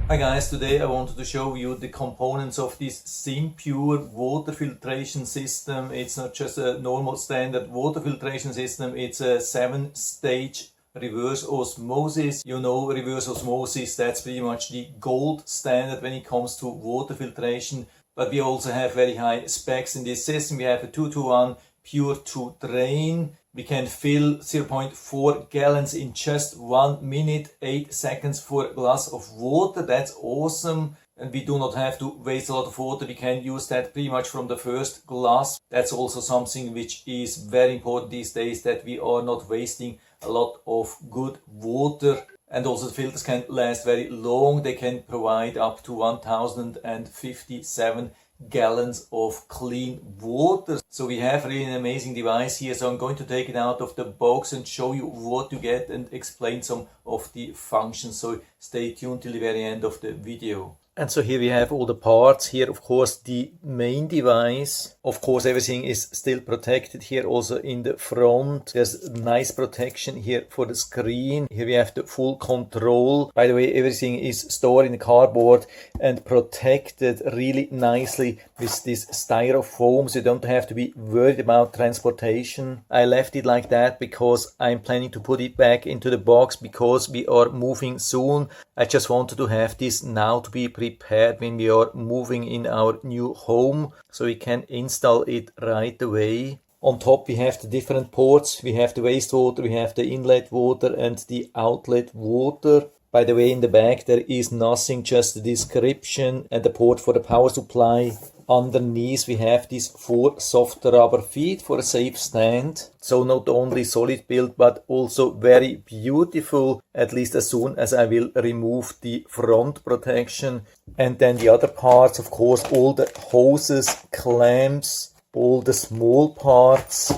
Hi guys, today I wanted to show you the components of this SimPure water filtration system. It's not just a normal standard water filtration system, it's a 7-stage reverse osmosis. You know, reverse osmosis, that's pretty much the gold standard when it comes to water filtration. But we also have very high specs in this system. We have a 2-to-1 pure to drain. We can fill 0.4 gallons in just 1 minute, 8 seconds for a glass of water. That's awesome. And we do not have to waste a lot of water. We can use that pretty much from the first glass. That's also something which is very important these days, that we are not wasting a lot of good water. And also the filters can last very long. They can provide up to 1057 gallons of clean water. So we have really an amazing device here. So I'm going to take it out of the box and show you what you get and explain some of the functions. So stay tuned till the very end of the video. And so here we have all the parts. Here, of course, the main device. Of course, everything is still protected here. Also in the front, there's nice protection here for the screen. Here we have the full control. By the way, everything is stored in the cardboard and protected really nicely with this styrofoam. So you don't have to be worried about transportation. I left it like that because I'm planning to put it back into the box because we are moving soon. I just wanted to have this now to be prepared when we are moving in our new home, so we can install it right away. On top we have the different ports. We have the wastewater, we have the inlet water and the outlet water. By the way, in the back there is nothing, just the description and the port for the power supply. Underneath we have these 4 soft rubber feet for a safe stand. So not only solid build but also very beautiful, at least as soon as I will remove the front protection. And then the other parts, of course, all the hoses, clamps, all the small parts.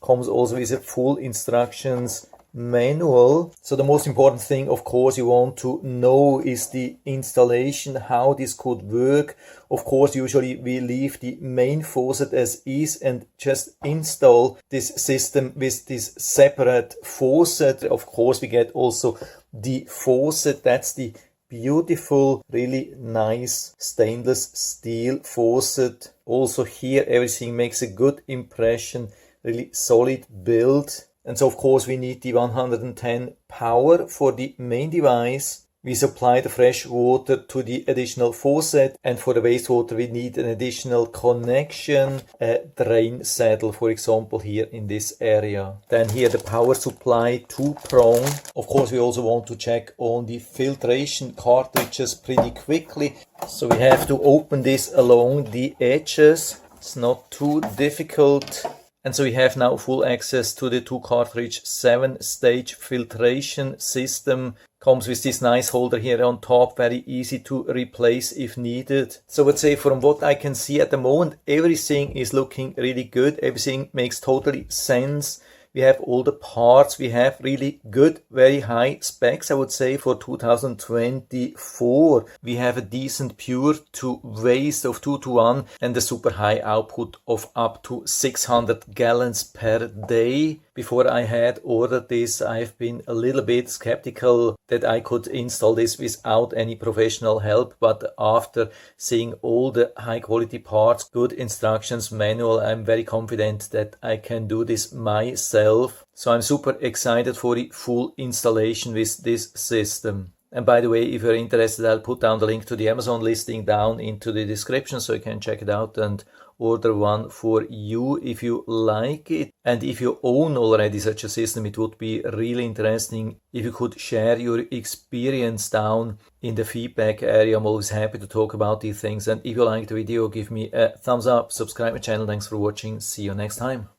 Comes also with a full instructions manual. So the most important thing, of course, you want to know is the installation, how this could work. Of course, usually we leave the main faucet as is and just install this system with this separate faucet. Of course, we get also the faucet. That's the beautiful, really nice stainless steel faucet. Also here everything makes a good impression, really solid build. And so of course we need the 110 power for the main device. We supply the fresh water to the additional faucet, and for the wastewater we need an additional connection, a drain saddle, for example, here in this area. Then here the power supply 2-prong. Of course we also want to check on the filtration cartridges pretty quickly. So we have to open this along the edges. It's not too difficult. And so we have now full access to the 2-cartridge 7-stage filtration system. Comes with this nice holder here on top, very easy to replace if needed. So I would say from what I can see at the moment, everything is looking really good. Everything makes totally sense. We have all the parts. We have really good, very high specs, I would say, for 2024. We have a decent pure to waste of 2-to-1 and a super high output of up to 600 gallons per day. Before I had ordered this, I've been a little bit skeptical that I could install this without any professional help. But after seeing all the high quality parts, good instructions, manual, I'm very confident that I can do this myself. So I'm super excited for the full installation with this system. And by the way, if you're interested, I'll put down the link to the Amazon listing down into the description so you can check it out and order one for you if you like it. And if you own already such a system, it would be really interesting if you could share your experience down in the feedback area. I'm always happy to talk about these things. And if you liked the video, give me a thumbs up, subscribe my channel. Thanks for watching. See you next time.